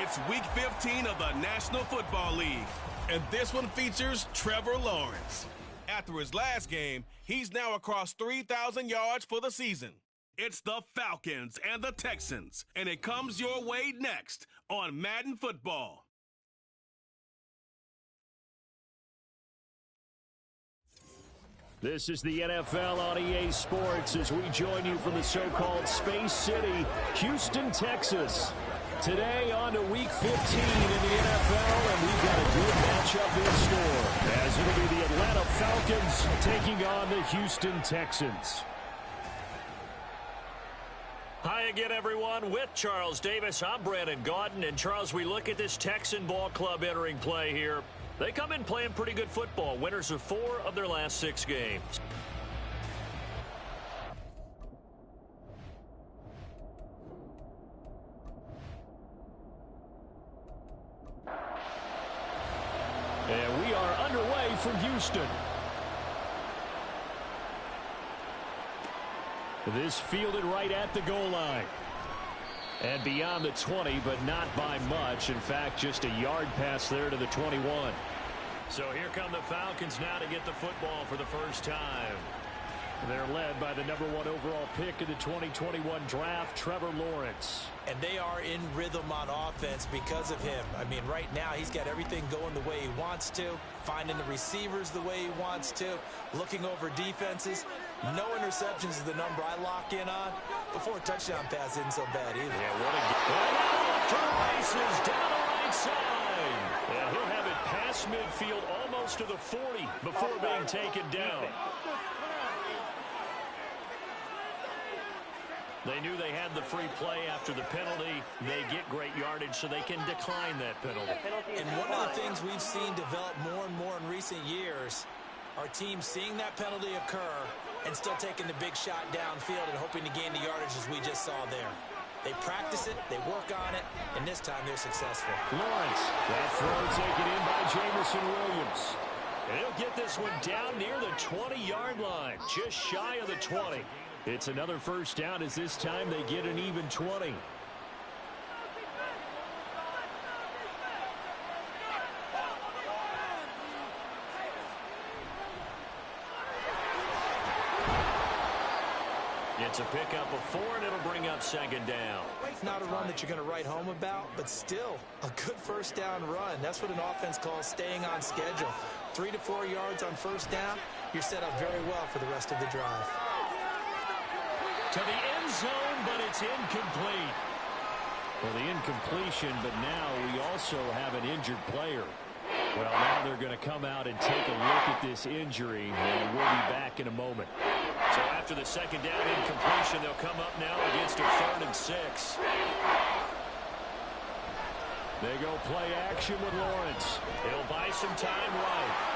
It's Week 15 of the National Football League, and this one features Trevor Lawrence. After his last game, he's now across 3,000 yards for the season. It's the Falcons and the Texans, and it comes your way next on Madden Football. This is the NFL on EA Sports as we join you from the so-called Space City, Houston, Texas. Today on to Week 15 in the NFL, and we've got a good matchup in store, as it'll be the Atlanta Falcons taking on the Houston Texans. Hi again, everyone. With Charles Davis, I'm Brandon Gaudin. And, Charles, we look at this Texan ball club entering play here. They come in playing pretty good football, winners of 4 of their last 6 games. And we are underway from Houston. This fielded right at the goal line. And beyond the 20, but not by much. In fact, just a yard pass there to the 21. So here come the Falcons now to get the football for the first time. They're led by the number 1 overall pick in the 2021 draft, Trevor Lawrence. And they are in rhythm on offense because of him. I mean, right now he's got everything going the way he wants to, finding the receivers the way he wants to, looking over defenses. No interceptions is the number I lock in on. Before a touchdown pass isn't so bad either. Yeah, what a game. To the races down the right side. And he'll have it past midfield almost to the 40 before being taken down. They knew they had the free play after the penalty. They get great yardage, so they can decline that penalty. And one of the things we've seen develop more and more in recent years are teams seeing that penalty occur and still taking the big shot downfield and hoping to gain the yardage as we just saw there. They practice it, they work on it, and this time they're successful. Lawrence, that throw taken in by Jamison Williams. And he'll get this one down near the 20-yard line, just shy of the 20. It's another first down as this time they get an even 20. It's a pickup of 4, and it'll bring up second down. Not a run that you're going to write home about, but still a good first down run. That's what an offense calls staying on schedule. 3 to 4 yards on first down, you're set up very well for the rest of the drive. To the end zone, but it's incomplete. Well, the incompletion, but now we also have an injured player. Well, now they're going to come out and take a look at this injury, and we'll be back in a moment. So after the second down incompletion, they'll come up now against a 3rd and 6. They go play action with Lawrence. He'll buy some time right.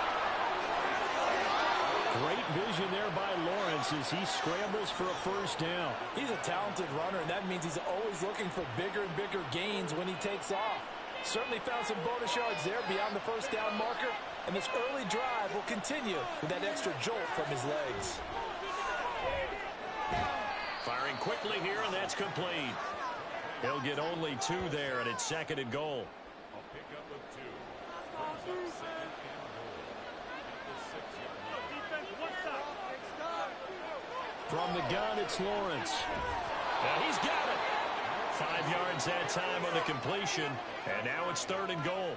Great vision there by Lawrence as he scrambles for a first down. He's a talented runner, and that means he's always looking for bigger and bigger gains when he takes off. Certainly found some bonus yards there beyond the first down marker, and this early drive will continue with that extra jolt from his legs. Firing quickly here, and that's complete. He'll get only 2 there, and it's 2nd and goal. A pickup of 2. Brings up 2nd and goal. From the gun, it's Lawrence. Now he's got it. 5 yards that time on the completion, and now it's 3rd and goal.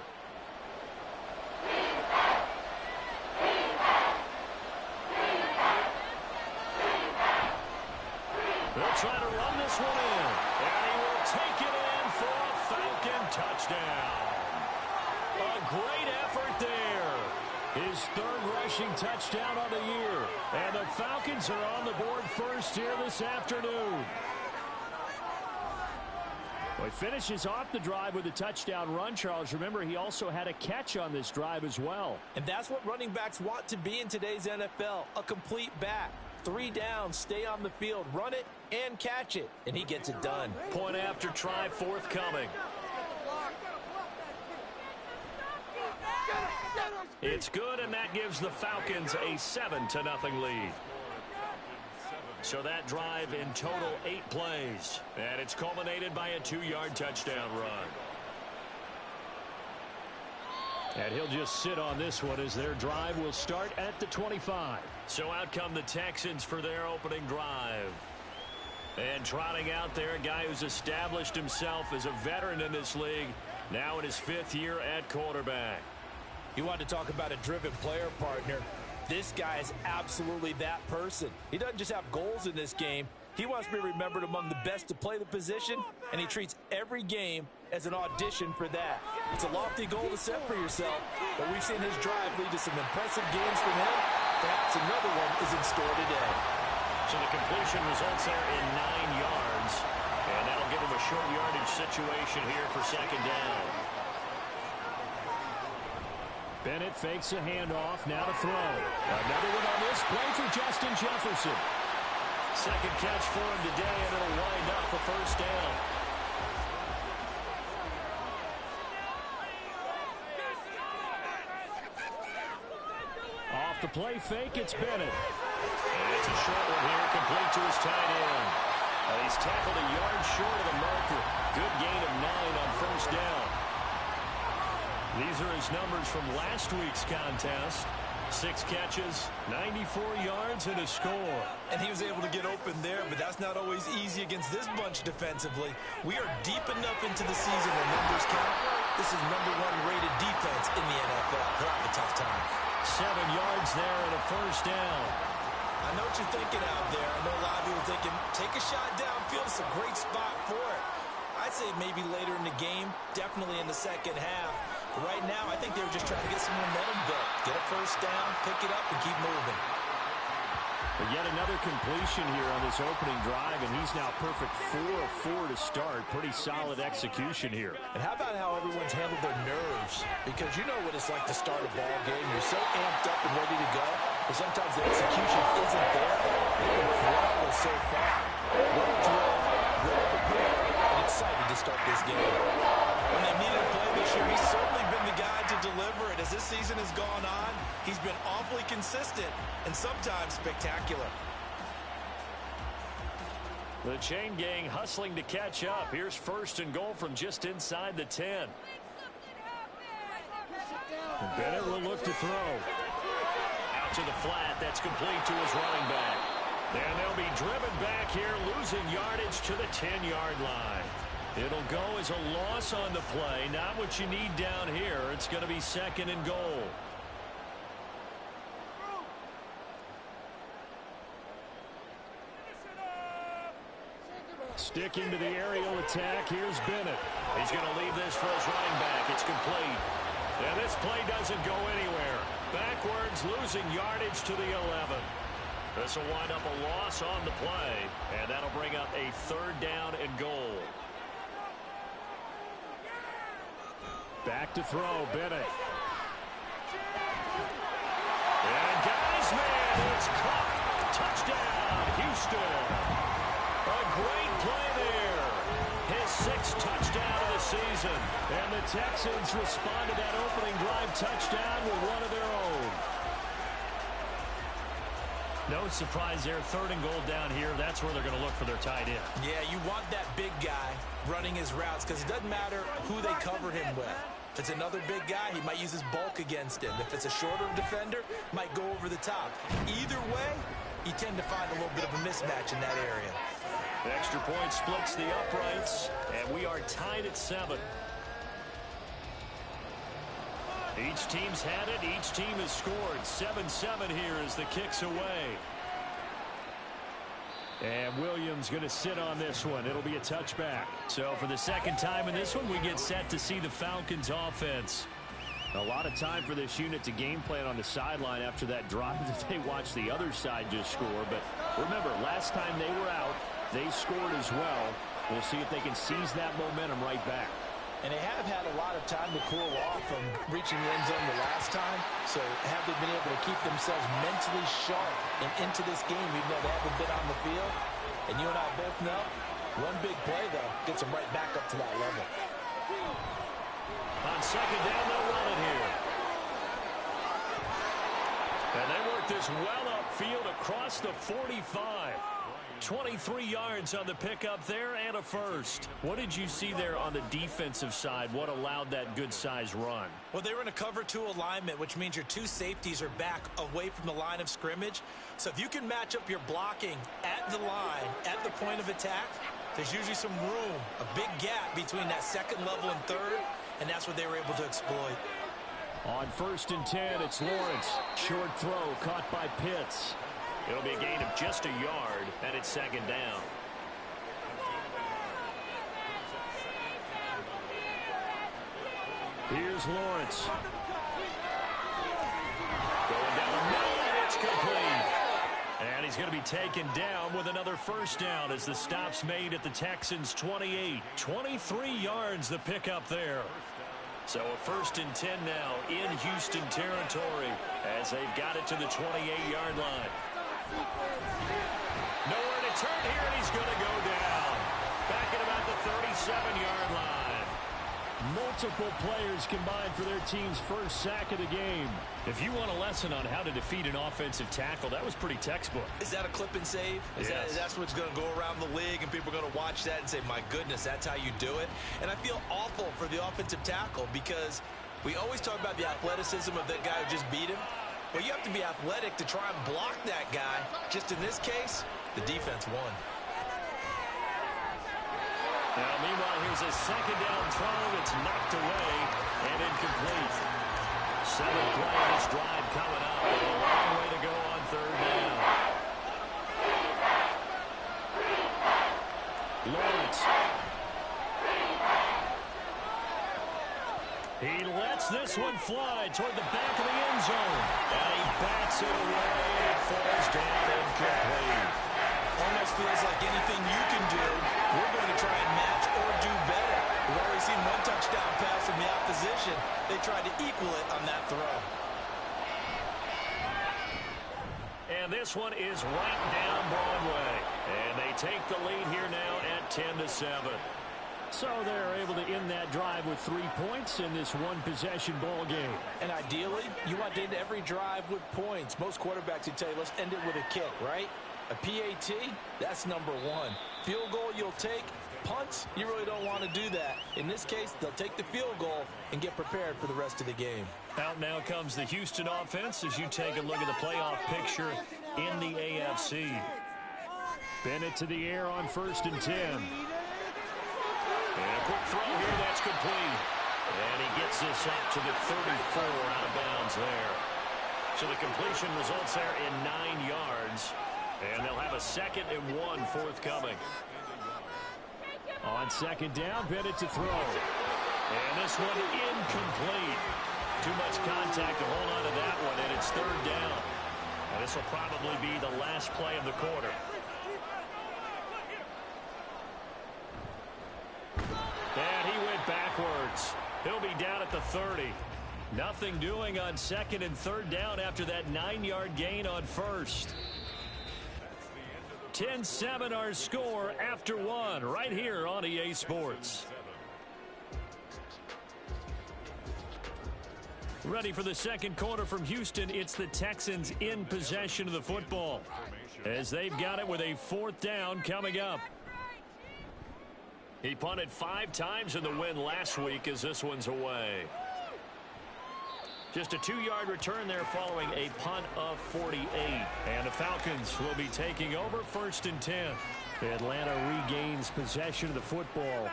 They'll try to run this one in, and he will take it in for a Falcon touchdown. A great effort there. His 3rd rushing touchdown on the year. And the Falcons are on the board first here this afternoon. Well, he finishes off the drive with a touchdown run, Charles. Remember, he also had a catch on this drive as well. And that's what running backs want to be in today's NFL, a complete back. 3 downs, stay on the field, run it, and catch it. And he gets it done. Point after try forthcoming. It's good, and that gives the Falcons a 7-0 lead. So that drive in total 8 plays. And it's culminated by a 2-yard touchdown run. And he'll just sit on this one as their drive will start at the 25. So out come the Texans for their opening drive. And trotting out there, a guy who's established himself as a veteran in this league, now in his 5th year at quarterback. You want to talk about a driven player, partner. This guy is absolutely that person. He doesn't just have goals in this game. He wants to be remembered among the best to play the position, and he treats every game as an audition for that. It's a lofty goal to set for yourself, but we've seen his drive lead to some impressive games from him. Perhaps another one is in store today. So the completion results there in 9 yards, and that'll give him a short yardage situation here for 2nd down. Bennett fakes a handoff, now to throw. Another one on this play for Justin Jefferson. 2nd catch for him today, and it'll wind up a 1st down. Off the play fake, it's Bennett. And it's a short one here, complete to his tight end. He's tackled a yard short of the marker. Good gain of 9 on 1st down. These are his numbers from last week's contest. 6 catches, 94 yards, and a score. And he was able to get open there, but that's not always easy against this bunch defensively. We are deep enough into the season where numbers count. This is #1 rated defense in the NFL. They'll have a tough time. 7 yards there and a 1st down. I know what you're thinking out there. I know a lot of people are thinking, take a shot downfield. It's a great spot for it. I'd say maybe later in the game, definitely in the 2nd half. Right now, I think they were just trying to get some momentum built. Get a 1st down, pick it up, and keep moving. But yet another completion here on this opening drive, and he's now perfect 4 of 4 to start. Pretty solid execution here. And how about how everyone's handled their nerves? Because you know what it's like to start a ball game. You're so amped up and ready to go, but sometimes the execution isn't there. They've been flawless so far. Well drilled, well prepared, and excited to start this game. When they needed to play this year, he's certainly been the guy to deliver it. As this season has gone on, he's been awfully consistent and sometimes spectacular. The chain gang hustling to catch up. Here's 1st and goal from just inside the 10. And Bennett will look to throw. Out to the flat. That's complete to his running back. And they'll be driven back here, losing yardage to the 10-yard line. It'll go as a loss on the play. Not what you need down here. It's going to be 2nd and goal. Sticking to the aerial attack, here's Bennett. He's going to leave this for his running back. It's complete. And this play doesn't go anywhere. Backwards, losing yardage to the 11. This will wind up a loss on the play, and that'll bring up a 3rd down and goal. Back to throw, Bennett. And guys, man, it's caught. Touchdown, Houston. A great play there. His 6th touchdown of the season. And the Texans respond to that opening drive touchdown with one of their own. No surprise there. 3rd and goal down here. That's where they're going to look for their tight end. Yeah, you want that big guy running his routes because it doesn't matter who they cover him with. If it's another big guy, he might use his bulk against him. If it's a shorter defender, might go over the top. Either way, you tend to find a little bit of a mismatch in that area. The extra point splits the uprights, and we are tied at 7. Each team's had it. Each team has scored. 7-7 here as the kick's away. And Williams going to sit on this one. It'll be a touchback. So for the 2nd time in this one, we get set to see the Falcons offense. A lot of time for this unit to game plan on the sideline after that drive that they watched the other side just score. But remember, last time they were out, they scored as well. We'll see if they can seize that momentum right back. And they have had a lot of time to cool off from reaching the end zone the last time. So have they been able to keep themselves mentally sharp and into this game even though they haven't been on the field? And you and I both know, one big play, though, gets them right back up to that level. On 2nd down, they'll run it here. And they work this well upfield across the 45. 23 yards on the pickup there and a first. What did you see there on the defensive side? What allowed that good-sized run? Well, they were in a cover 2 alignment, which means your 2 safeties are back away from the line of scrimmage. So if you can match up your blocking at the line, at the point of attack, there's usually some room, a big gap between that second level and third, and that's what they were able to exploit. On 1st and 10, it's Lawrence. Short throw caught by Pitts. It'll be a gain of just a yard, and it's 2nd down. Here's Lawrence. Going down the middle, and it's complete. And he's going to be taken down with another first down as the stop's made at the Texans' 28. 23 yards the pickup there. So a 1st and 10 now in Houston territory as they've got it to the 28-yard line. Nowhere to turn here, and he's going to go down. Back at about the 37-yard line. Multiple players combined for their team's first sack of the game. If you want a lesson on how to defeat an offensive tackle, that was pretty textbook. Is that a clip and save? Yes. That's what's going to go around the league, and people are going to watch that and say, my goodness, that's how you do it. And I feel awful for the offensive tackle because we always talk about the athleticism of that guy who just beat him. Well, you have to be athletic to try and block that guy. Just in this case, the defense won. Now, meanwhile, here's a 2nd down throw that's knocked away and incomplete. 7th play of this drive coming up. And a long way to go on 3rd down. Lawrence. He lets this one fly toward the back of the end zone. And he bats it away and falls down incomplete. Almost feels like anything you can do, we're going to try and match or do better. We've already seen 1 touchdown pass from the opposition. They tried to equal it on that throw. And this one is right down Broadway. And they take the lead here now at 10-7. So they're able to end that drive with 3 points in this one-possession ball game. And ideally, you want to end every drive with points. Most quarterbacks would tell you, let's end it with a kick, right? A PAT, that's number 1. Field goal you'll take. Punts, you really don't want to do that. In this case, they'll take the field goal and get prepared for the rest of the game. Out now comes the Houston offense as you take a look at the playoff picture in the AFC. Bennett to the air on 1st and 10. And a quick throw here, that's complete. And he gets this up to the 34 out of bounds there. So the completion results there in 9 yards. And they'll have a 2nd and 1 forthcoming. On 2nd down, Bennett to throw. And this one incomplete. Too much contact to hold on to that one, and it's 3rd down. And this will probably be the last play of the quarter. And he went backwards. He'll be down at the 30. Nothing doing on 2nd and 3rd down after that 9-yard gain on 1st. 10-7 our score after 1 right here on EA Sports. Ready for the 2nd quarter from Houston. It's the Texans in possession of the football as they've got it with a 4th down coming up. He punted 5 times in the win last week as this one's away. Just a 2-yard return there following a punt of 48. And the Falcons will be taking over 1st and 10. Atlanta regains possession of the football.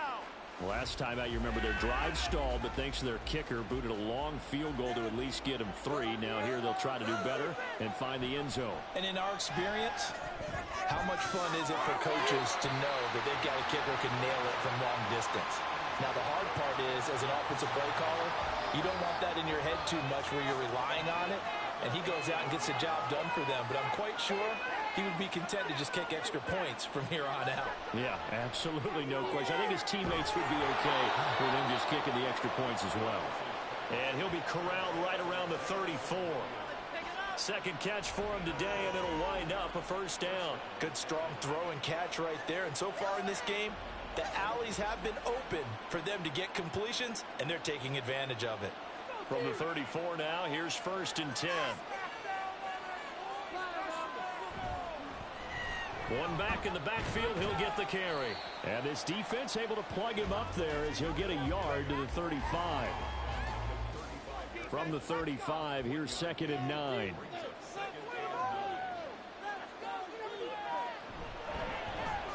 Last time out, you remember their drive stalled, but thanks to their kicker, booted a long field goal to at least get them 3. Now here they'll try to do better and find the end zone. And in our experience, how much fun is it for coaches to know that they've got a kicker who can nail it from long distance? Now, the hard part is, as an offensive play caller, you don't want that in your head too much where you're relying on it, and he goes out and gets the job done for them. But I'm quite sure he would be content to just kick extra points from here on out. Yeah, absolutely no question. I think his teammates would be okay with him just kicking the extra points as well. And he'll be corralled right around the 34. 2nd catch for him today, and it'll wind up a 1st down. Good strong throw and catch right there. And so far in this game, the alleys have been open for them to get completions, and they're taking advantage of it. From the 34 now, here's 1st and 10. One back in the backfield, he'll get the carry. And this defense able to plug him up there as he'll get a yard to the 35. From the 35, here's 2nd and 9.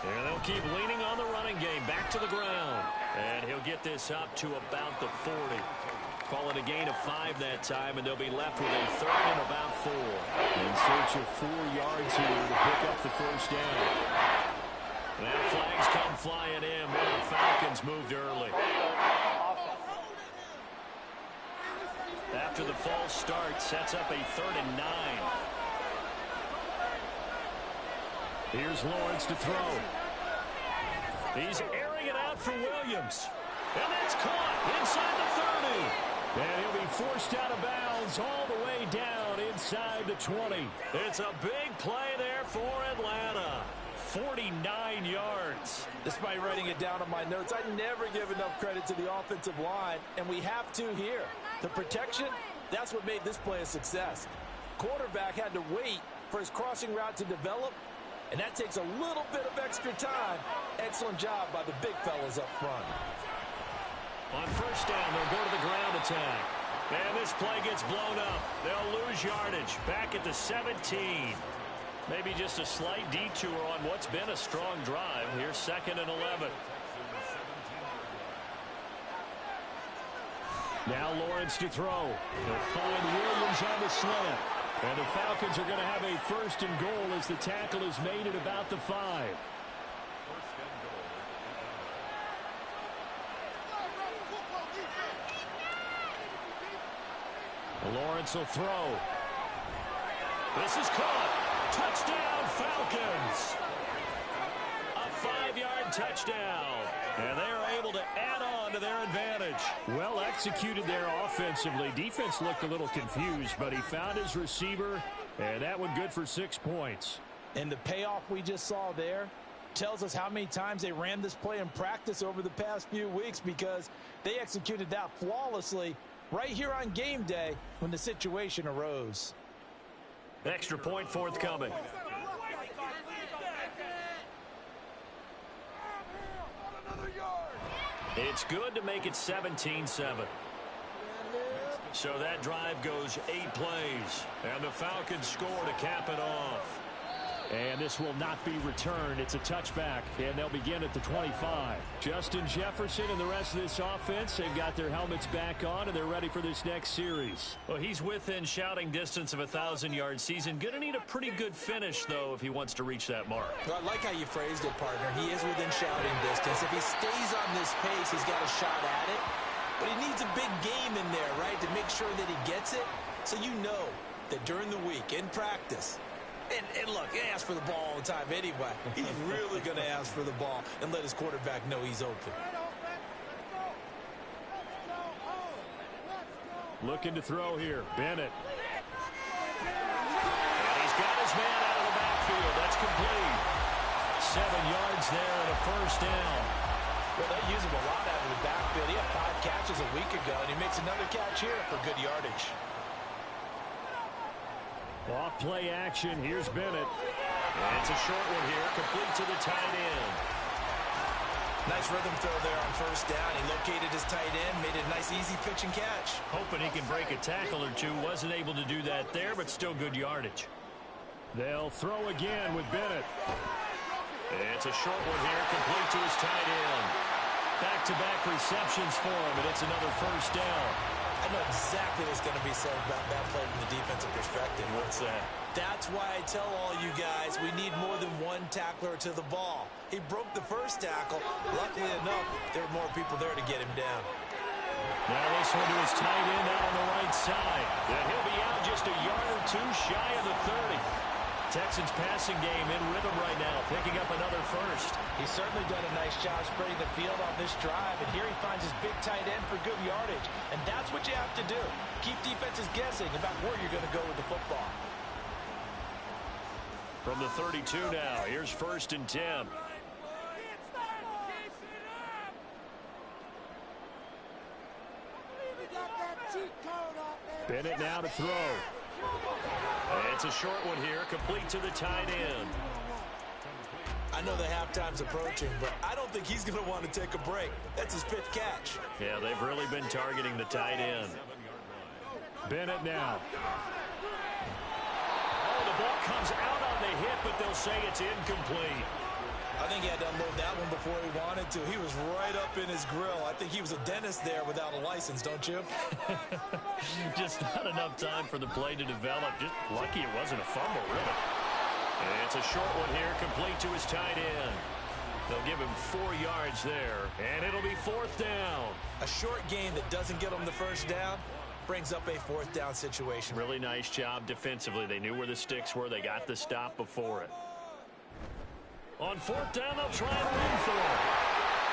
And they'll keep leaning on the running game. Back to the ground. And he'll get this up to about the 40. Call it a gain of 5 that time, and they'll be left with a 3rd and about 4. In search of 4 yards here to pick up the first down. Now flags come flying in. One of the Falcons moved early. After the false start, sets up a 3rd and 9. Here's Lawrence to throw. He's airing it out for Williams. And that's caught inside the 30. And he'll be forced out of bounds all the way down inside the 20. It's a big play there for Atlanta. 49 yards. Despite writing it down on my notes, I never give enough credit to the offensive line, and we have to here. The protection, that's what made this play a success. Quarterback had to wait for his crossing route to develop, and that takes a little bit of extra time. Excellent job by the big fellas up front. On first down, they'll go to the ground attack. And this play gets blown up. They'll lose yardage. Back at the 17. Maybe just a slight detour on what's been a strong drive. Here's 2nd and 11. Now Lawrence to throw. They'll find Williams on the slant. And the Falcons are going to have a 1st and goal as the tackle is made at about the 5. Lawrence will throw. This is caught. Touchdown, Falcons. A 5-yard touchdown. And they're able to add on to their advantage. Well executed there offensively. Defense looked a little confused, but he found his receiver, and that one good for 6 points. And the payoff we just saw there tells us how many times they ran this play in practice over the past few weeks, because they executed that flawlessly right here on game day when the situation arose. Extra point forthcoming. It's good to make it 17-7. So that drive goes 8 plays. And the Falcons score to cap it off. And this will not be returned. It's a touchback, and they'll begin at the 25. Justin Jefferson and the rest of this offense, they've got their helmets back on, and they're ready for this next series. Well, he's within shouting distance of a 1,000-yard season. Going to need a pretty good finish, though, if he wants to reach that mark. Well, I like how you phrased it, partner. He is within shouting distance. If he stays on this pace, he's got a shot at it. But he needs a big game in there, right, to make sure that he gets it. So you know that during the week, in practice, and look, he asks for the ball all the time anyway. He's really going to ask for the ball and let his quarterback know he's open. Looking to throw here. Bennett. And he's got his man out of the backfield. That's complete. 7 yards there and a first down. Well, they use him a lot out of the backfield. He had 5 catches a week ago, and he makes another catch here for good yardage. Off play action. Here's Bennett. And it's a short one here, complete to the tight end. Nice rhythm throw there on first down. He located his tight end, made it a nice easy pitch and catch. Hoping he can break a tackle or two. Wasn't able to do that there, but still good yardage. They'll throw again with Bennett. It's a short one here, complete to his tight end. Back-to-back receptions for him, and it's another first down. I know exactly what's going to be said about that play from the defensive perspective. What's that? That's why I tell all you guys we need more than one tackler to the ball. He broke the first tackle. Luckily enough, there were more people there to get him down. Now this one to his tight end out on the right side. And he'll be out just a yard or two shy of the 30. Texans passing game in rhythm right now, picking up another first. He's certainly done a nice job spreading the field on this drive, and here he finds his big tight end for good yardage. And that's what you have to do. Keep defenses guessing about where you're going to go with the football. From the 32 now, here's 1st and 10. Bennett now to throw. And it's a short one here, complete to the tight end. I know the halftime's approaching, but I don't think he's going to want to take a break. That's his 5th catch. Yeah, they've really been targeting the tight end. Bennett now. Oh, the ball comes out on the hit, but they'll say it's incomplete. I think he had to unload that one before he wanted to. He was right up in his grill. I think he was a dentist there without a license, don't you? Just not enough time for the play to develop. Just lucky it wasn't a fumble, really. And it's a short one here, complete to his tight end. They'll give him 4 yards there, and it'll be 4th down. A short gain that doesn't get him the first down brings up a 4th down situation. Really nice job defensively. They knew where the sticks were. They got the stop before it. On 4th down, they'll try and run for it.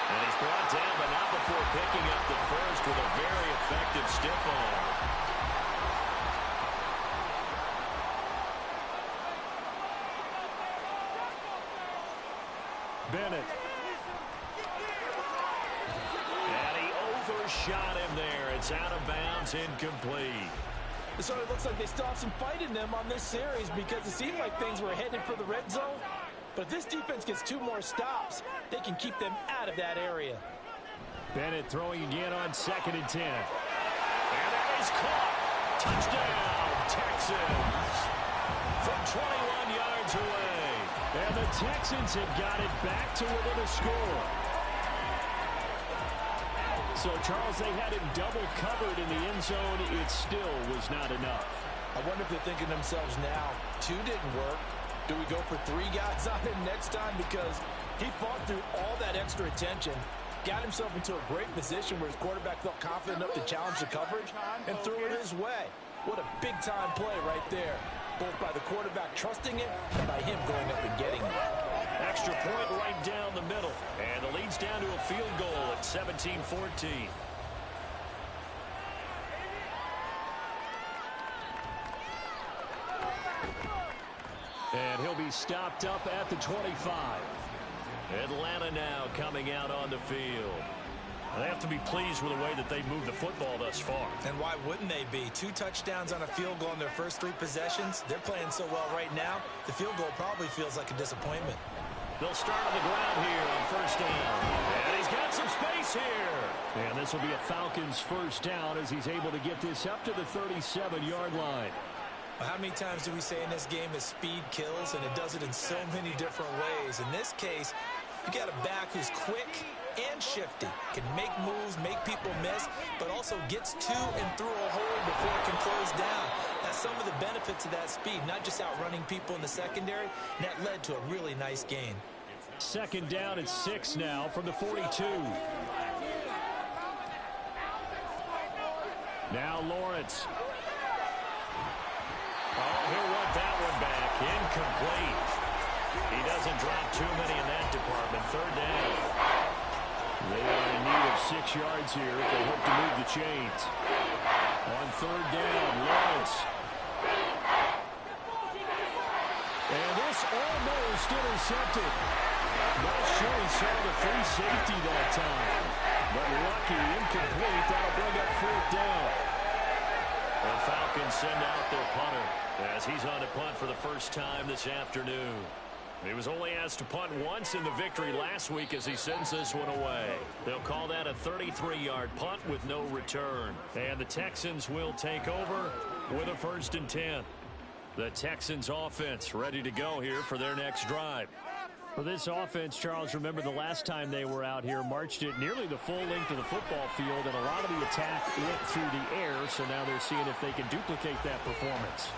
And he's brought down, but not before picking up the first with a very effective stiff arm. Bennett. And he overshot him there. It's out of bounds, incomplete. So it looks like they still have some fight in them on this series because it seemed like things were headed for the red zone. But if this defense gets 2 more stops, they can keep them out of that area. Bennett throwing again on 2nd and 10. And that is caught. Touchdown, Texans. From 21 yards away. And the Texans have got it back to within a score. So, Charles, they had him double covered in the end zone. It still was not enough. I wonder if they're thinking to themselves now, 2 didn't work. Do we go for 3 guys on him next time? Because he fought through all that extra attention, got himself into a great position where his quarterback felt confident enough to challenge the coverage and threw it his way. What a big-time play right there, both by the quarterback trusting it and by him going up and getting it. Extra point right down the middle. And the lead's down to a field goal at 17-14. And he'll be stopped up at the 25. Atlanta now coming out on the field. They have to be pleased with the way that they moved the football thus far. And why wouldn't they be? 2 touchdowns on a field goal in their first 3 possessions. They're playing so well right now, the field goal probably feels like a disappointment. They'll start on the ground here on 1st down. And he's got some space here. And this will be a Falcons 1st down as he's able to get this up to the 37-yard line. How many times do we say in this game that speed kills, and it does it in so many different ways? In this case, you got a back who's quick and shifty, can make moves, make people miss, but also gets to and through a hole before it can close down. That's some of the benefits of that speed, not just outrunning people in the secondary, and that led to a really nice gain. 2nd down and 6 now from the 42. Now Lawrence. Oh, he'll want that one back. Incomplete. He doesn't drop too many in that department. 3rd down. They are in need of 6 yards here if they hope to move the chains. On 3rd down, Lawrence. And this almost intercepted. Not sure he saw the free safety that time. But lucky, incomplete. That'll bring up 4th down. The Falcons send out their punter as he's on to punt for the first time this afternoon. He was only asked to punt once in the victory last week as he sends this one away. They'll call that a 33-yard punt with no return. And the Texans will take over with a 1st and 10. The Texans offense ready to go here for their next drive. For this offense, Charles, remember the last time they were out here, marched it nearly the full length of the football field, and a lot of the attack went through the air, so now they're seeing if they can duplicate that performance.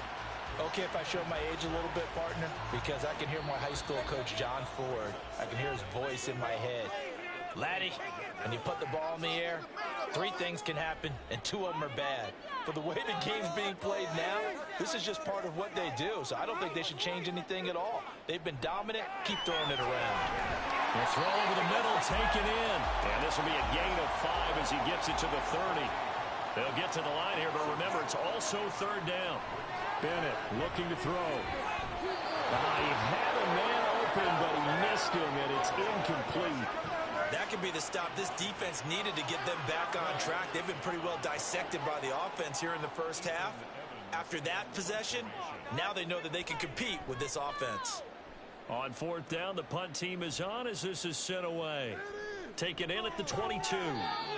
Okay, if I show my age a little bit, partner, because I can hear my high school coach, John Ford. I can hear his voice in my head. Laddie, when you put the ball in the air, 3 things can happen, and 2 of them are bad. For the way the game's being played now, this is just part of what they do, so I don't think they should change anything at all. They've been dominant. Keep throwing it around. The throw over the middle, taken in. And this will be a gain of 5 as he gets it to the 30. They'll get to the line here, but remember, it's also 3rd down. Bennett looking to throw. He had a man open, but he missed him, and it's incomplete. That could be the stop this defense needed to get them back on track. They've been pretty well dissected by the offense here in the first half. After that possession, now they know that they can compete with this offense. On fourth down, the punt team is on as this is sent away. Taken in at the 22.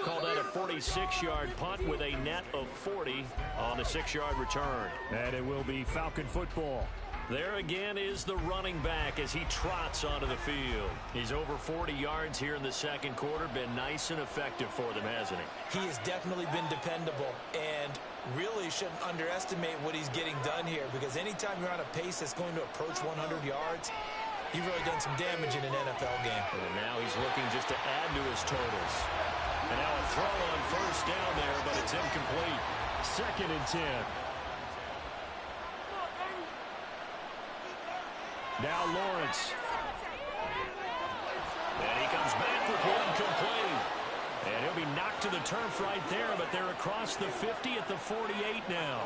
Call that a 46-yard punt with a net of 40 on the 6-yard return. And it will be Falcon football. There again is the running back as he trots onto the field. He's over 40 yards here in the second quarter. Been nice and effective for them, hasn't he? He has definitely been dependable and really shouldn't underestimate what he's getting done here, because anytime you're on a pace that's going to approach 100 yards, you've really done some damage in an NFL game. And now he's looking just to add to his totals. And now a throw on first down there, but it's incomplete. 2nd and 10. Now Lawrence. And he comes back with one complete. And he'll be knocked to the turf right there, but they're across the 50 at the 48 now.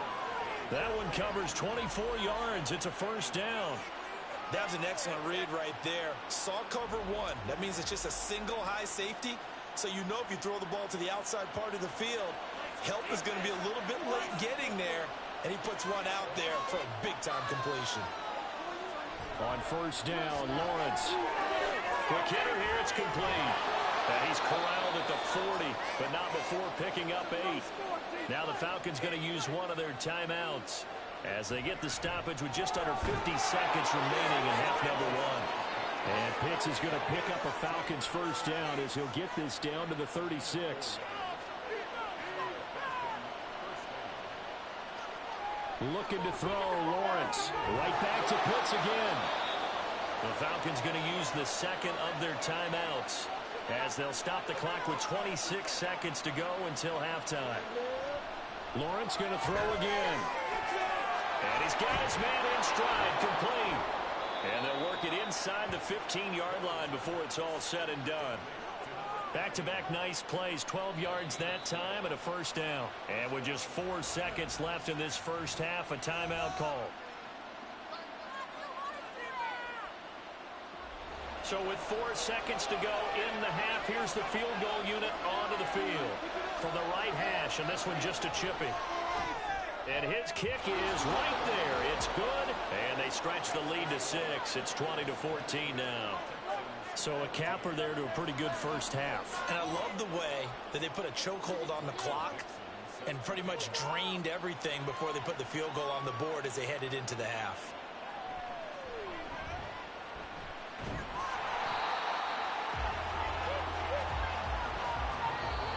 That one covers 24 yards. It's a first down. That was an excellent read right there. Saw cover one. That means it's just a single high safety. So you know if you throw the ball to the outside part of the field, help is going to be a little bit late getting there. And he puts one out there for a big-time completion. On first down, Lawrence. Quick hitter here, it's complete. And he's corralled at the 40, but not before picking up 8. Now the Falcons going to use one of their timeouts as they get the stoppage with just under 50 seconds remaining in half number 1. And Pitts is going to pick up a Falcons first down as he'll get this down to the 36. Looking to throw, Lawrence. Right back to Pitts again. The Falcons going to use the second of their timeouts as they'll stop the clock with 26 seconds to go until halftime. Lawrence going to throw again. And he's got his man in stride, complete. And they'll work it inside the 15-yard line before it's all said and done. Back-to-back nice plays, 12 yards that time and a first down. And with just 4 seconds left in this first half, a timeout call. So with 4 seconds to go in the half, here's the field goal unit onto the field from the right hash, and this one just a chipping. And his kick is right there. It's good, and they stretch the lead to 6. It's 20-14 now. So a capper there to a pretty good first half. And I love the way that they put a chokehold on the clock and pretty much drained everything before they put the field goal on the board as they headed into the half.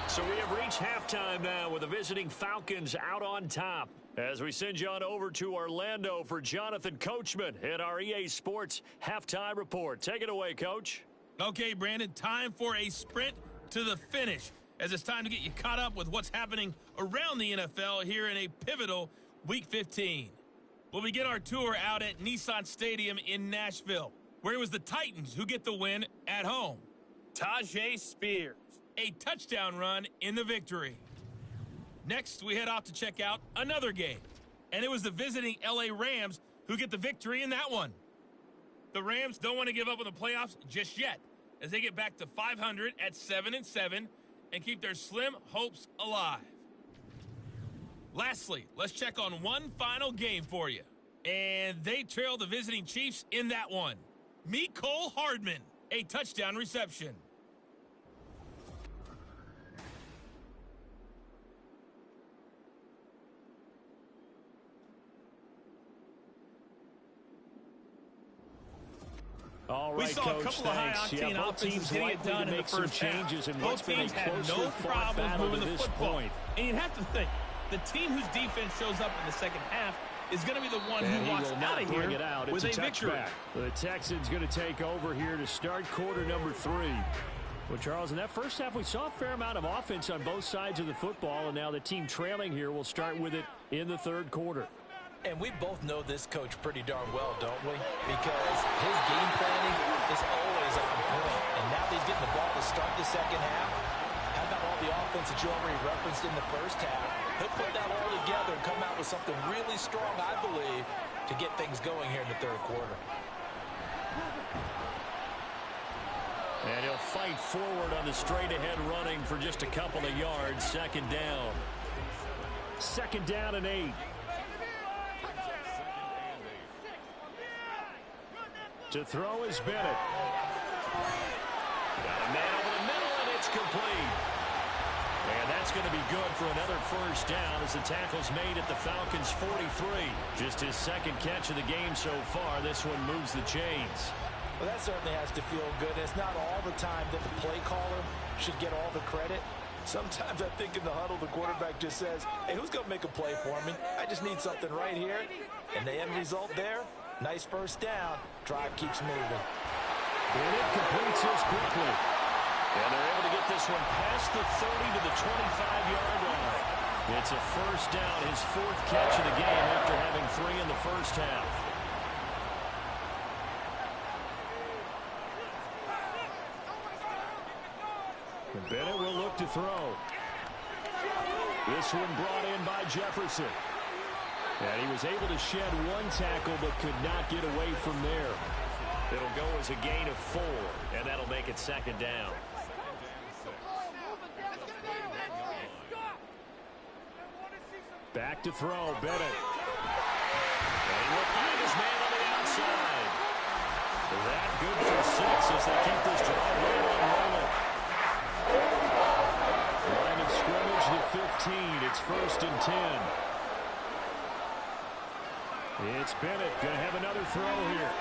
So we have reached halftime now with the visiting Falcons out on top. As we send you on over to Orlando for Jonathan Coachman at our EA Sports Halftime Report. Take it away, Coach. Okay, Brandon, time for a sprint to the finish, as it's time to get you caught up with what's happening around the NFL here in a pivotal Week 15. We'll begin our tour out at Nissan Stadium in Nashville, where it was the Titans who get the win at home. Tajay Spears, a touchdown run in the victory. Next, we head off to check out another game, and it was the visiting LA Rams who get the victory in that one. The Rams don't want to give up on the playoffs just yet, as they get back to 500 at 7-7 and keep their slim hopes alive. Lastly, let's check on one final game for you, and they trail the visiting Chiefs in that one. Mecole Hardman, a touchdown reception. All We right, saw Coach, a couple of high-octane offenses getting it done in the first half. Changes in Both what's been a teams had closely no fought problems battle moving to the this football. point. And you have to think, the team whose defense shows up in the second half is going to be the one And who he walks will out not of bring here it out. with It's a victory. touchback. The Texans going to take over here to start quarter number 3. Well, Charles, in that first half, we saw a fair amount of offense on both sides of the football, and now the team trailing here will start with it in the third quarter. And we both know this coach pretty darn well, don't we? Because his game planning is always on point. And now that he's getting the ball to start the second half, how about all the offense that you already referenced in the first half? He'll put that all together and come out with something really strong, I believe, to get things going here in the third quarter. And he'll fight forward on the straight-ahead running for just a couple of yards. Second down. Second down and 8. To throw is Bennett. Got a man over the middle, and it's complete. And that's going to be good for another first down as the tackle's made at the Falcons' 43. Just his second catch of the game so far. This one moves the chains. Well, that certainly has to feel good. It's not all the time that the play caller should get all the credit. Sometimes I think in the huddle, the quarterback just says, hey, who's going to make a play for me? I just need something right here. And the end result there, nice first down. Drive keeps moving. Bennett completes this quickly. And they're able to get this one past the 30 to the 25-yard line. It's a first down, his fourth catch of the game after having 3 in the first half. And Bennett will look to throw. This one brought in by Jefferson. And he was able to shed one tackle but could not get away from there. It'll go as a gain of 4, and that'll make it second down. Back to throw, Bennett. And he will find his man on the outside. That good for 6 as they keep this drive right on rolling. Line of scrimmage to 15. It's 1st and 10. It's Bennett going to have another throw here.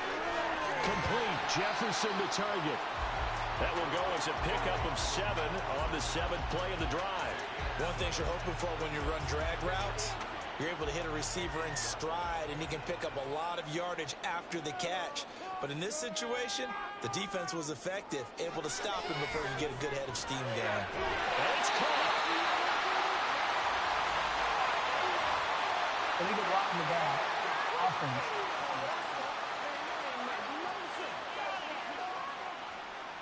Complete. Jefferson to target. That will go as a pickup of 7 on the 7th play of the drive. One thing you're hoping for when you run drag routes, you're able to hit a receiver in stride, and he can pick up a lot of yardage after the catch. But in this situation, the defense was effective, able to stop him before he could get a good head of steam going. And it's caught. Illegal blocking the ball. Offense.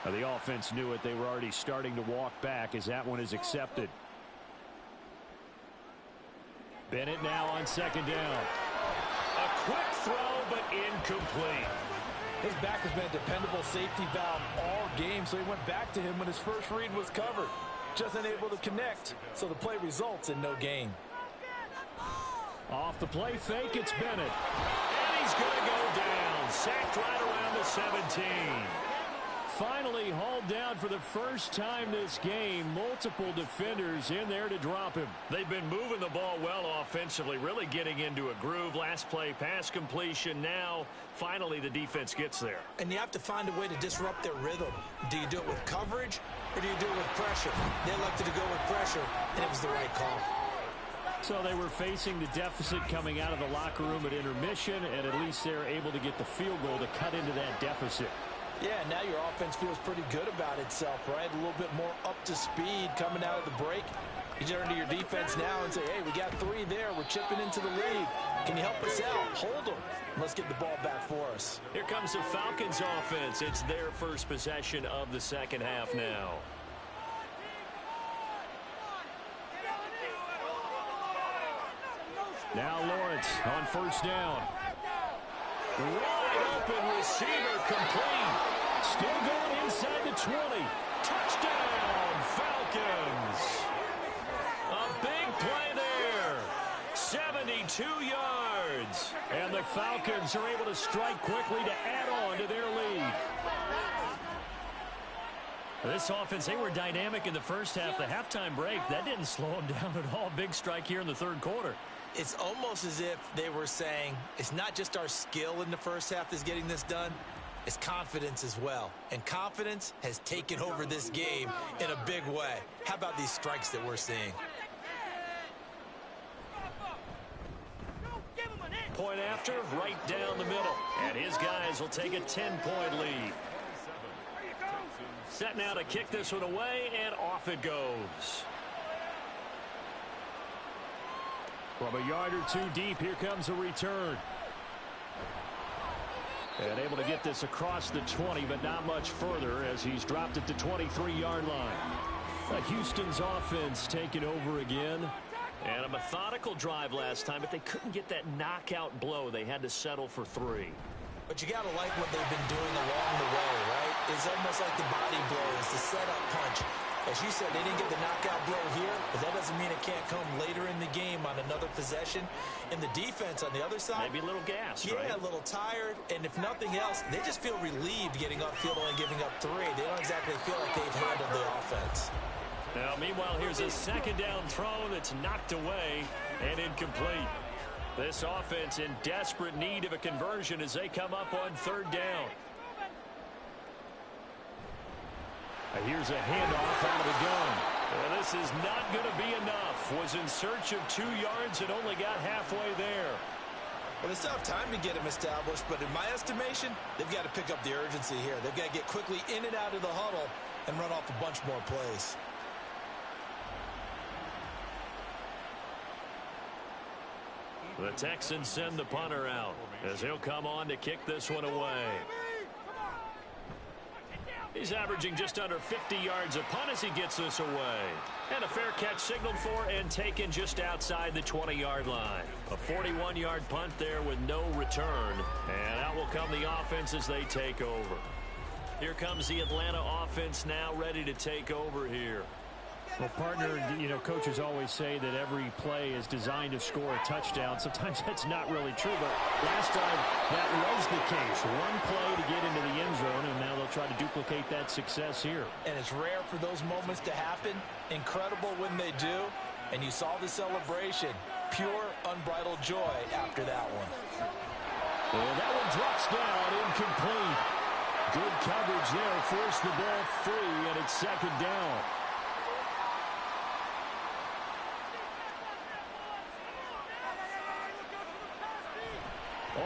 Now the offense knew it. They were already starting to walk back as that one is accepted. Bennett now on 2nd down. A quick throw, but incomplete. His back has been a dependable safety valve all game, so he went back to him when his first read was covered. Just unable to connect, so the play results in no gain. Off the play fake, it's Bennett. And he's going to go down. Sacked right around the 17. Finally hauled down for the first time this game. Multiple defenders in there to drop him. They've been moving the ball well offensively, really getting into a groove. Last play, pass completion. Now, finally, the defense gets there. And you have to find a way to disrupt their rhythm. Do you do it with coverage, or do you do it with pressure? They elected to go with pressure, and it was the right call. So they were facing the deficit coming out of the locker room at intermission, and at least they're able to get the field goal to cut into that deficit. Yeah, now your offense feels pretty good about itself, right? A little bit more up to speed coming out of the break. You turn to your defense now and say, hey, we got 3 there. We're chipping into the lead. Can you help us out? Hold them. Let's get the ball back for us. Here comes the Falcons offense. It's their first possession of the second half now. Now Lawrence on 1st down. Wide open receiver complete. Still going inside the 20. Touchdown, Falcons. A big play there. 72 yards. And the Falcons are able to strike quickly to add on to their lead. This offense, they were dynamic in the first half. The halftime break, that didn't slow them down at all. Big strike here in the 3rd quarter. It's almost as if they were saying, it's not just our skill in the first half that's getting this done, it's confidence as well. And confidence has taken over this game in a big way. How about these strikes that we're seeing? Point after, right down the middle. And his guys will take a 10-point lead. Set now to kick this one away, and off it goes. From a yard or 2 deep, here comes a return. And able to get this across the 20, but not much further as he's dropped it to 23-yard line. Houston's offense taking over again. And a methodical drive last time, but they couldn't get that knockout blow. They had to settle for 3. But you got to like what they've been doing along the way, right? It's almost like the body blows, the setup punch. As you said, they didn't get the knockout blow here, but that doesn't mean it can't come later in the game on another possession. And the defense on the other side, maybe a little gas, yeah, right? a little tired. And if nothing else, they just feel relieved getting upfield and giving up 3. They don't exactly feel like they've handled the offense. Now, meanwhile, here's a second down throw that's knocked away and incomplete. This offense in desperate need of a conversion as they come up on third down. Here's a handoff out of the gun. Well, this is not going to be enough. Was in search of 2 yards and only got halfway there. Well, they still have time to get him established, but in my estimation, they've got to pick up the urgency here. They've got to get quickly in and out of the huddle and run off a bunch more plays. The Texans send the punter out as he'll come on to kick this one away. He's averaging just under 50 yards a punt as he gets this away. And a fair catch signaled for and taken just outside the 20-yard line. A 41-yard punt there with no return. And out will come the offense as they take over. Here comes the Atlanta offense now ready to take over here. Well, partner, you know, coaches always say that every play is designed to score a touchdown. Sometimes that's not really true, but last time that was the case. One play to get into the end zone, and now they'll try to duplicate that success here. And it's rare for those moments to happen. Incredible when they do. And you saw the celebration. Pure, unbridled joy after that one. And that one drops down, incomplete. Good coverage there, forced the ball free, and it's second down.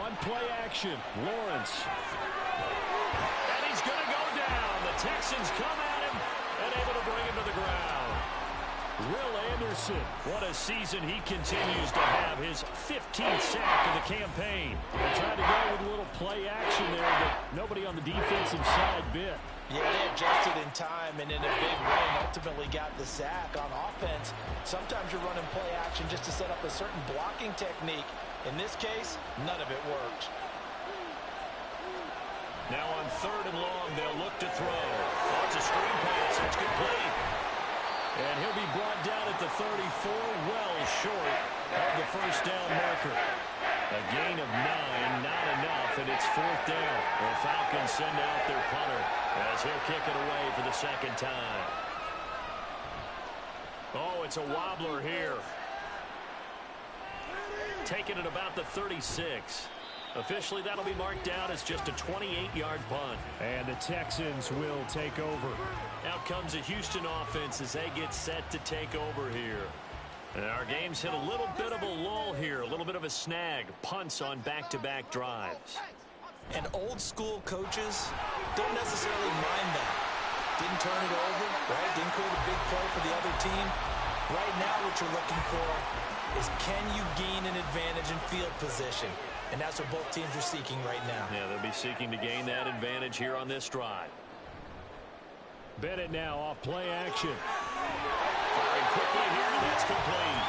On play action, Lawrence. And he's going to go down. The Texans come at him and able to bring him to the ground. Will Anderson. What a season he continues to have. His 15th sack of the campaign. They tried to go with a little play action there, but nobody on the defensive side bit. Yeah, they adjusted in time and in a big way and ultimately got the sack. On offense, sometimes you're running play action just to set up a certain blocking technique. In this case, none of it worked. Now on third and long, they'll look to throw. Oh, it's a screen pass. It's complete. And he'll be brought down at the 34, well short of the first down marker. A gain of 9, not enough, and it's fourth down. The Falcons send out their punter as he'll kick it away for the second time. Oh, it's a wobbler here. Taken at about the 36. Officially, that'll be marked down as just a 28-yard punt. And the Texans will take over. Out comes the Houston offense as they get set to take over here. And our game's hit a little bit of a lull here, a little bit of a snag. Punts on back-to-back drives. And old-school coaches don't necessarily mind that. Didn't turn it over, right? Didn't create a big play for the other team. Right now, what you're looking for is can you gain an advantage in field position? And that's what both teams are seeking right now. Yeah, they'll be seeking to gain that advantage here on this drive. Bennett now off play action. Firing quickly here, and that's complete.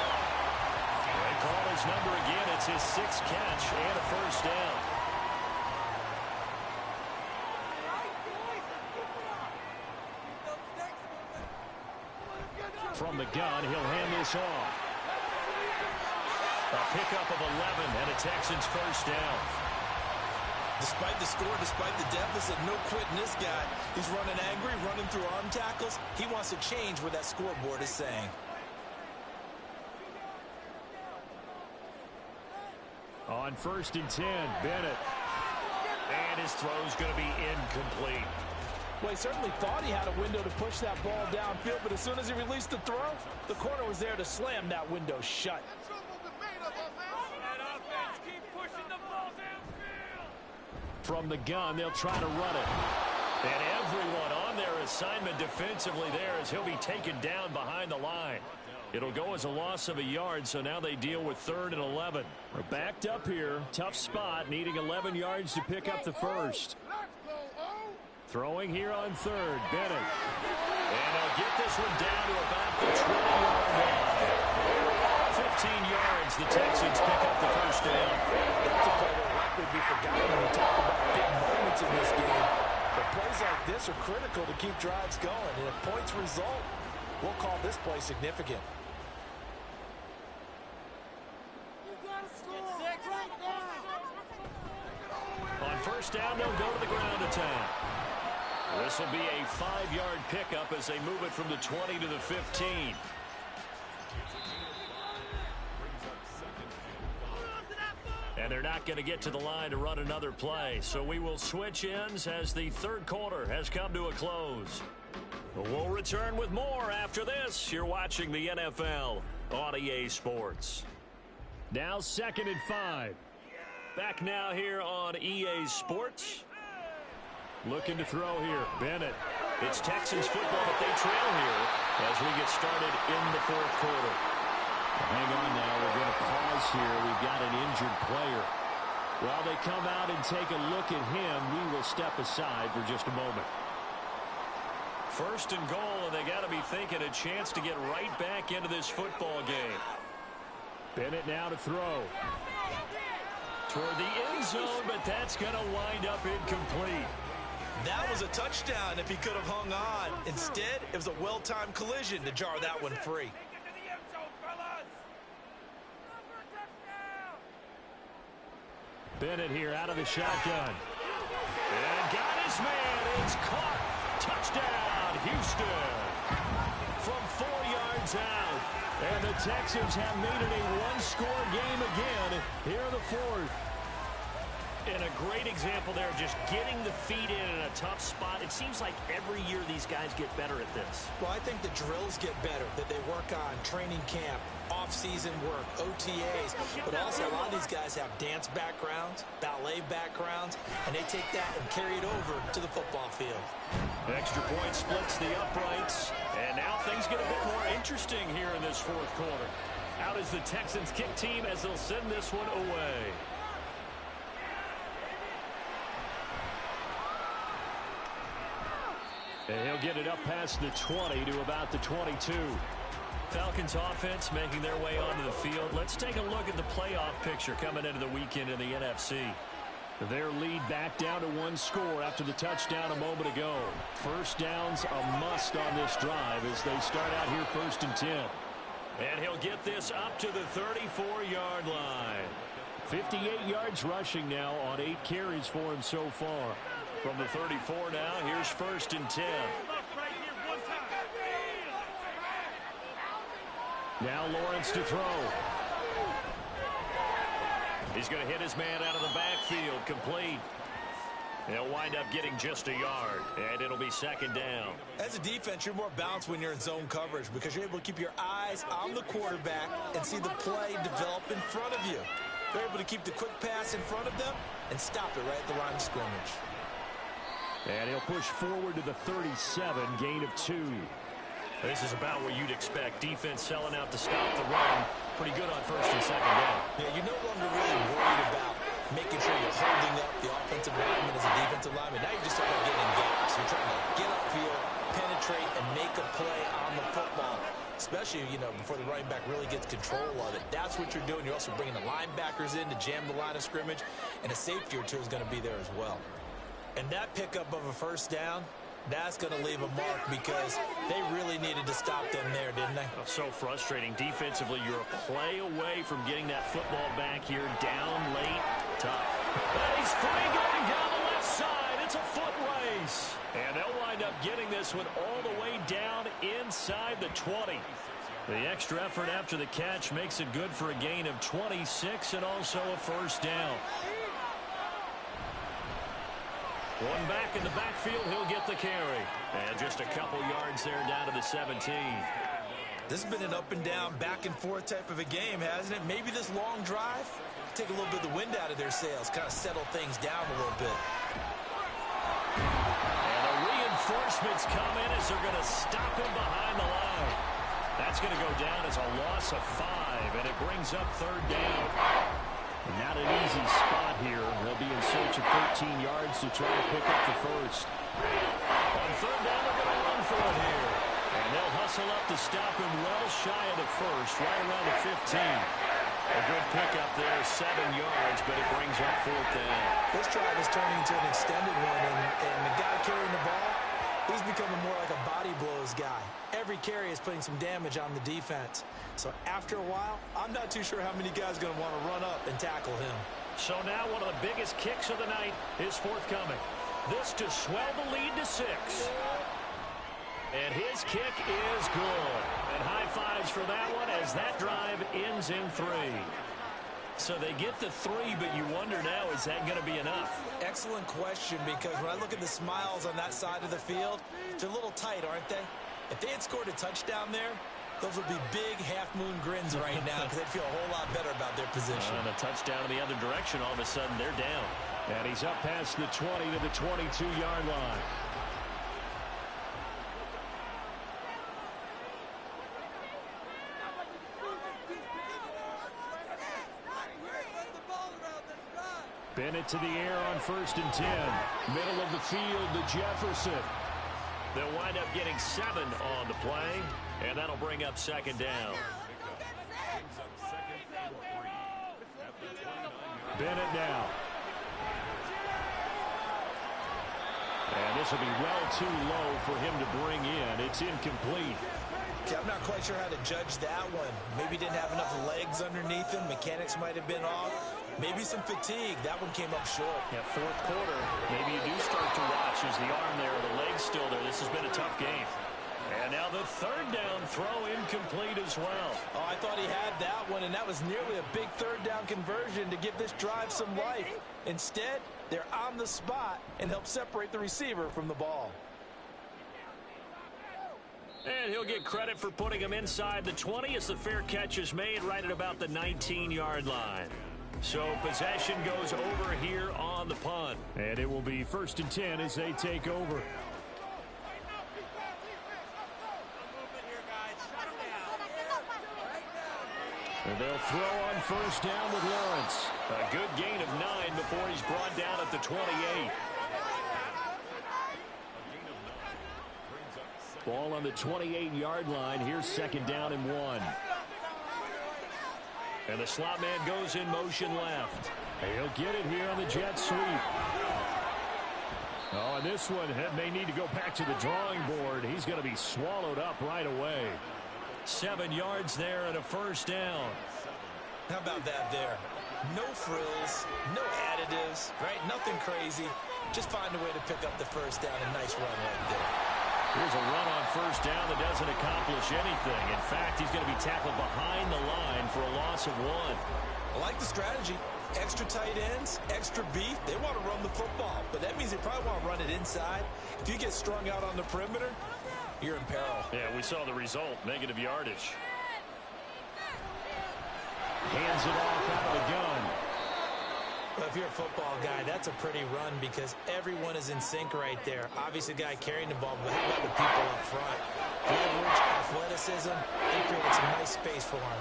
They call his number again. It's his 6th catch and a first down. From the gun, he'll hand this off. A pickup of 11 and a Texans first down. Despite the score, despite the deficit, no quitting this guy. He's running angry, running through arm tackles. He wants to change what that scoreboard is saying. On 1st and 10, Bennett. And his throw's going to be incomplete. Well, he certainly thought he had a window to push that ball downfield, but as soon as he released the throw, the corner was there to slam that window shut. From the gun, they'll try to run it. And everyone on their assignment defensively there as he'll be taken down behind the line. It'll go as a loss of a yard, so now they deal with 3rd and 11. We're backed up here. Tough spot, needing 11 yards to pick up the first. Throwing here on 3rd, Bennett. And they'll get this one down to about the 20-yard line. 15 yards, the Texans pick up the first down. That's a play that will likely be forgotten when we talk about big moments in this game. But plays like this are critical to keep drives going. And if points result, we'll call this play significant. On first down, they'll go to the ground attack. This will be a 5-yard pickup as they move it from the 20 to the 15. And they're not going to get to the line to run another play. So we will switch ends as the third quarter has come to a close. We'll return with more after this. You're watching the NFL on EA Sports. Now 2nd and 5. Back now here on EA Sports. Looking to throw here. Bennett. It's Texans football, but they trail here as we get started in the fourth quarter. Hang on now. We're going to pause here. We've got an injured player. While they come out and take a look at him, we will step aside for just a moment. First and goal, and they got to be thinking a chance to get right back into this football game. Bennett now to throw. Toward the end zone, but that's going to wind up incomplete. That was a touchdown if he could have hung on. Instead, it was a well-timed collision to jar that one free. Bennett here out of the shotgun. And got his man. It's caught. Touchdown, Houston. From 4 yards out. And the Texans have made it a one-score game again here in the fourth. And a great example there, just getting the feet in a tough spot. It seems like every year these guys get better at this. Well, I think the drills get better, that they work on training camp, off-season work, OTAs. But also, a lot of these guys have dance backgrounds, ballet backgrounds, and they take that and carry it over to the football field. Extra point splits the uprights. And now things get a bit more interesting here in this fourth quarter. Out is the Texans kick team as they'll send this one away. And he'll get it up past the 20 to about the 22. Falcons offense making their way onto the field. Let's take a look at the playoff picture coming into the weekend in the NFC. Their lead back down to one score after the touchdown a moment ago. First down's a must on this drive as they start out here 1st and 10. And he'll get this up to the 34-yard line. 58 yards rushing now on 8 carries for him so far. From the 34 now, here's 1st and 10. Now Lawrence to throw. He's going to hit his man out of the backfield, complete. They'll wind up getting just a yard, and it'll be 2nd down. As a defense, you're more balanced when you're in zone coverage because you're able to keep your eyes on the quarterback and see the play develop in front of you. They're able to keep the quick pass in front of them and stop it right at the line of scrimmage. And he'll push forward to the 37, gain of 2. This is about what you'd expect. Defense selling out to stop the run. Pretty good on 1st and 2nd down. Yeah, you're no longer really worried about making sure you're holding up the offensive lineman as a defensive lineman. Now you're just talking about getting in gaps. You're trying to get upfield, penetrate, and make a play on the football, especially, before the running back really gets control of it. That's what you're doing. You're also bringing the linebackers in to jam the line of scrimmage, and a safety or two is going to be there as well. And that pickup of a 1st down, that's going to leave a mark because they really needed to stop them there, didn't they? So frustrating. Defensively, you're a play away from getting that football back here. Down late. Tough. And he's free going down the left side. It's a foot race. And they'll wind up getting this one all the way down inside the 20. The extra effort after the catch makes it good for a gain of 26 and also a 1st down. One back in the backfield, he'll get the carry. And just a couple yards there down to the 17. This has been an up and down, back and forth type of a game, hasn't it? Maybe this long drive, take a little bit of the wind out of their sails, kind of settle things down a little bit. And the reinforcements come in as they're going to stop him behind the line. That's going to go down as a loss of 5, and it brings up 3rd down. Not an easy spot here. They'll be in search of 13 yards to try to pick up the 1st. On 3rd down, they're going to run for it here. And they'll hustle up to stop him well shy of the 1st, right around the 15. A good pickup there, 7 yards, but it brings up 4th down. This drive is turning into an extended one, and the guy carrying the ball, he's becoming more like a body blows guy. Every carry is putting some damage on the defense. So after a while, I'm not too sure how many guys are going to want to run up and tackle him. So now one of the biggest kicks of the night is forthcoming. This to swell the lead to 6. And his kick is good. And high fives for that one as that drive ends in 3. So they get the 3, but you wonder now, is that going to be enough? Excellent question, because when I look at the smiles on that side of the field, they're a little tight, aren't they? If they had scored a touchdown there, those would be big half-moon grins right now because they'd feel a whole lot better about their position. And a touchdown in the other direction, all of a sudden they're down. And he's up past the 20 to the 22-yard line. Bennett to the air on 1st and 10. Middle of the field to Jefferson. They'll wind up getting 7 on the play, and that'll bring up 2nd down. Bennett now. And this will be well too low for him to bring in. It's incomplete. Okay, I'm not quite sure how to judge that one. Maybe didn't have enough legs underneath him. Mechanics might have been off. Maybe some fatigue. That one came up short. Yeah, 4th quarter, maybe you do start to watch as the arm there, the leg's still there. This has been a tough game. And now the 3rd down throw incomplete as well. Oh, I thought he had that one, and that was nearly a big 3rd down conversion to give this drive some life. Instead, they're on the spot and help separate the receiver from the ball. And he'll get credit for putting him inside the 20 as the fair catch is made right at about the 19-yard line. So possession goes over here on the punt. And it will be 1st and 10 as they take over. And they'll throw on 1st down with Lawrence. A good gain of 9 before he's brought down at the 28. Ball on the 28-yard line. Here's 2nd down and 1. And the slot man goes in motion left. He'll get it here on the jet sweep. Oh, and this one may need to go back to the drawing board. He's going to be swallowed up right away. 7 yards there and a 1st down. How about that there? No frills, no additives, right? Nothing crazy. Just find a way to pick up the 1st down. A nice run right there. Here's a run on 1st down that doesn't accomplish anything. In fact, he's going to be tackled behind the line for a loss of 1. I like the strategy. Extra tight ends, extra beef. They want to run the football, but that means they probably want to run it inside. If you get strung out on the perimeter, you're in peril. Yeah, we saw the result, negative yardage. Hands it off out of the gun. Well, if you're a football guy, that's a pretty run because everyone is in sync right there. Obviously, the guy carrying the ball, but how about the people up front? Leverage, athleticism, they created some nice space for him.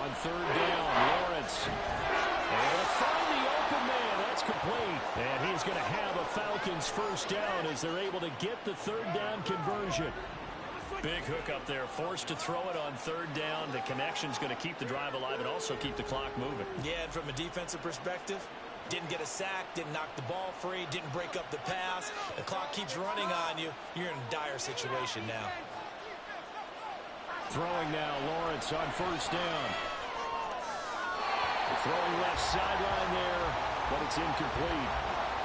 On 3rd down, Lawrence. And they'll find the open man. That's complete. And he's going to have a Falcons 1st down as they're able to get the 3rd down conversion. Big hook up there, forced to throw it on 3rd down. The connection's going to keep the drive alive and also keep the clock moving. Yeah, and from a defensive perspective, didn't get a sack, didn't knock the ball free, didn't break up the pass. The clock keeps running on you. You're in a dire situation now. Throwing now, Lawrence on 1st down. Throwing left sideline there, but it's incomplete.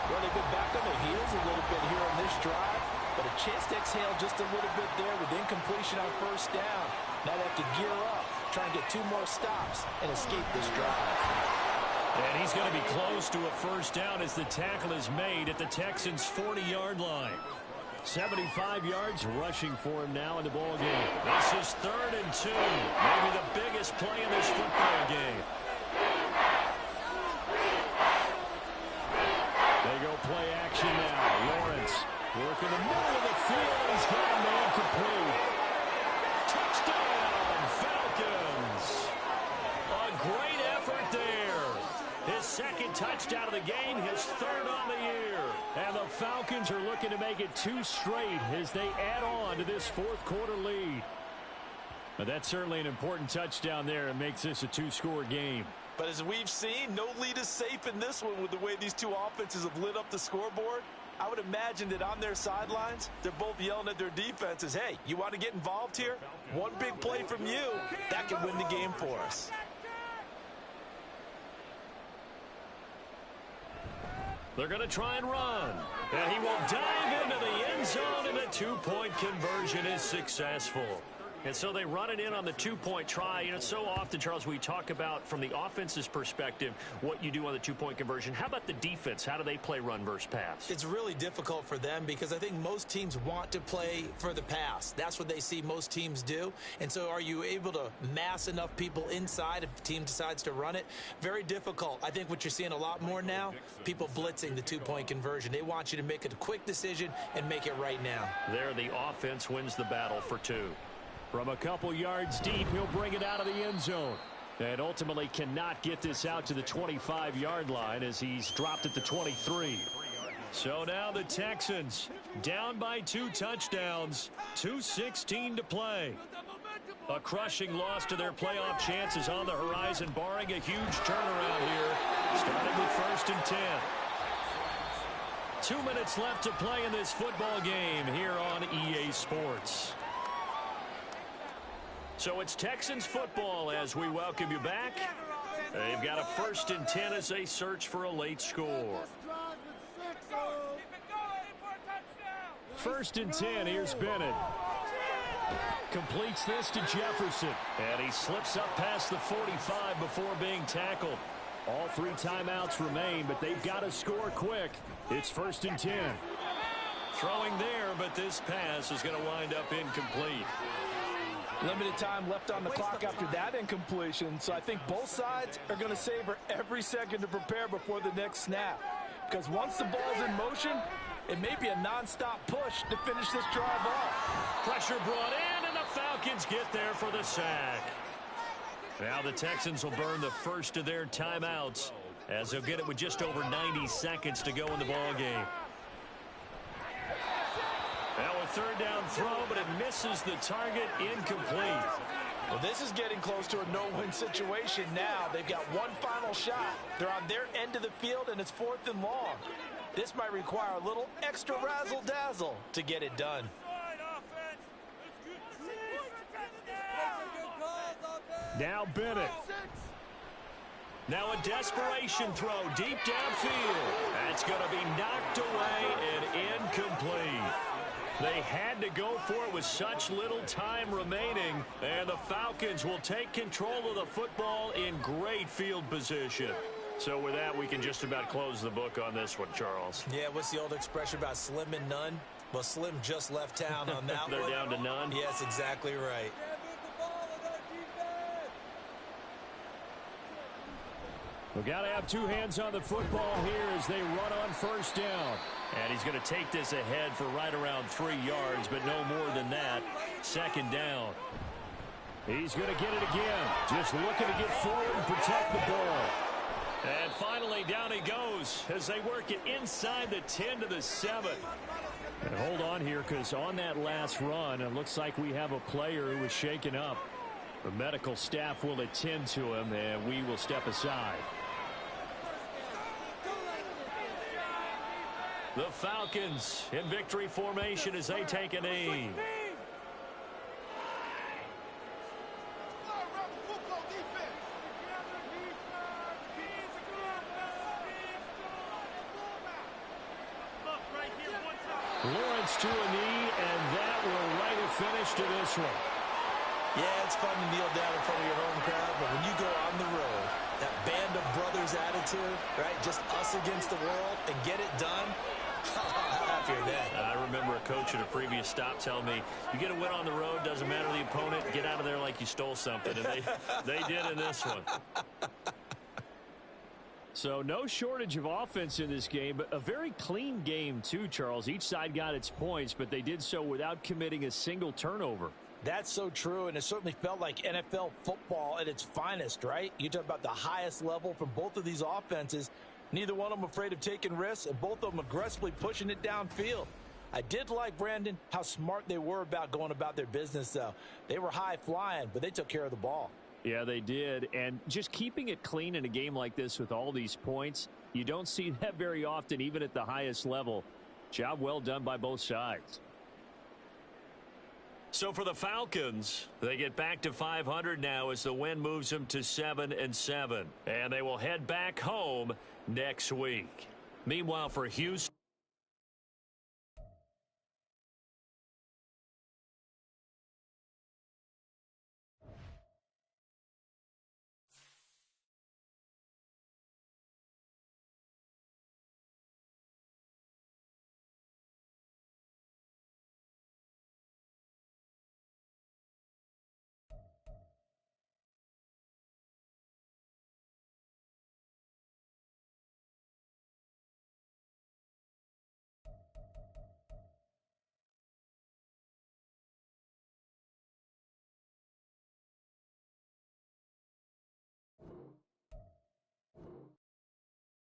Well, they've been back on their heels a little bit here on this drive, but a chance to exhale just a little bit there with incompletion on 1st down. Now they have to gear up, try and get 2 more stops and escape this drive. And he's going to be close to a 1st down as the tackle is made at the Texans' 40-yard line. 75 yards rushing for him now in the ball game. This is 3rd and 2. Maybe the biggest play in this football game. They go play action now. Lawrence working the middle of the field. He's got a man complete. Touchdown, Falcons. A great effort there. His 2nd touchdown of the game, his 3rd on the year. And the Falcons are looking to make it 2 straight as they add on to this 4th quarter lead. But that's certainly an important touchdown there. It makes this a two-score game. But as we've seen, no lead is safe in this one with the way these two offenses have lit up the scoreboard. I would imagine that on their sidelines, they're both yelling at their defenses, hey, you want to get involved here? One big play from you, that can win the game for us. They're going to try and run. And he will dive into the end zone, and a two-point conversion is successful. And so they run it in on the two-point try. You know, so often, Charles, we talk about from the offense's perspective what you do on the two-point conversion. How about the defense? How do they play run versus pass? It's really difficult for them because I think most teams want to play for the pass. That's what they see most teams do. And so are you able to mass enough people inside if the team decides to run it? Very difficult. I think what you're seeing a lot more now, people blitzing the two-point conversion. They want you to make a quick decision and make it right now. There, the offense wins the battle for two. From a couple yards deep, he'll bring it out of the end zone. And ultimately cannot get this out to the 25-yard line as he's dropped at the 23. So now the Texans down by 2 touchdowns, 2:16 to play. A crushing loss to their playoff chances on the horizon, barring a huge turnaround here, starting with 1st and 10. 2 minutes left to play in this football game here on EA Sports. So it's Texans football as we welcome you back. They've got a 1st and 10 as they search for a late score. 1st and 10, here's Bennett. Completes this to Jefferson. And he slips up past the 45 before being tackled. All 3 timeouts remain, but they've got to score quick. It's 1st and 10. Throwing there, but this pass is going to wind up incomplete. Limited time left on the clock after that incompletion, so I think both sides are going to savor every second to prepare before the next snap. Because once the ball's in motion, it may be a nonstop push to finish this drive off. Pressure brought in, and the Falcons get there for the sack. Now the Texans will burn the first of their timeouts as they'll get it with just over 90 seconds to go in the ball game. Now a 3rd down throw, but it misses the target, incomplete. Well, this is getting close to a no-win situation now. They've got one final shot. They're on their end of the field, and it's 4th and long. This might require a little extra razzle-dazzle to get it done. Now Bennett. Now a desperation throw deep downfield. That's going to be knocked away and incomplete. They had to go for it with such little time remaining, and the Falcons will take control of the football in great field position. So with that, we can just about close the book on this one, Charles. Yeah, what's the old expression about slim and none? Well, Slim just left town on that They're one. down to none? Yes, exactly right. We've got to have 2 hands on the football here as they run on 1st down. And he's going to take this ahead for right around 3 yards, but no more than that. 2nd down. He's going to get it again. Just looking to get forward and protect the ball. And finally, down he goes as they work it inside the 10 to the 7. And hold on here, because on that last run, it looks like we have a player who was shaken up. The medical staff will attend to him, and we will step aside. The Falcons in victory formation as they take a knee. Lawrence to a knee, and that will write a finish to this one. Yeah, it's fun to kneel down in front of your home crowd, but when you go on the road, that band of brothers attitude, right, just us against the world, and get it done, happier than. I remember a coach at a previous stop telling me, you get a win on the road, doesn't matter the opponent, get out of there like you stole something. And they did in this one. So no shortage of offense in this game, but a very clean game too, Charles. Each side got its points, but they did so without committing a single turnover. That's so true, and it certainly felt like NFL football at its finest, right? You talk about the highest level from both of these offenses. Neither one of them afraid of taking risks, and both of them aggressively pushing it downfield. I did like, Brandon, how smart they were about going about their business, though. They were high-flying, but they took care of the ball. Yeah, they did. And just keeping it clean in a game like this with all these points, you don't see that very often, even at the highest level. Job well done by both sides. So for the Falcons, they get back to 500 now as the win moves them to 7-7. And they will head back home next week. Meanwhile, for Houston.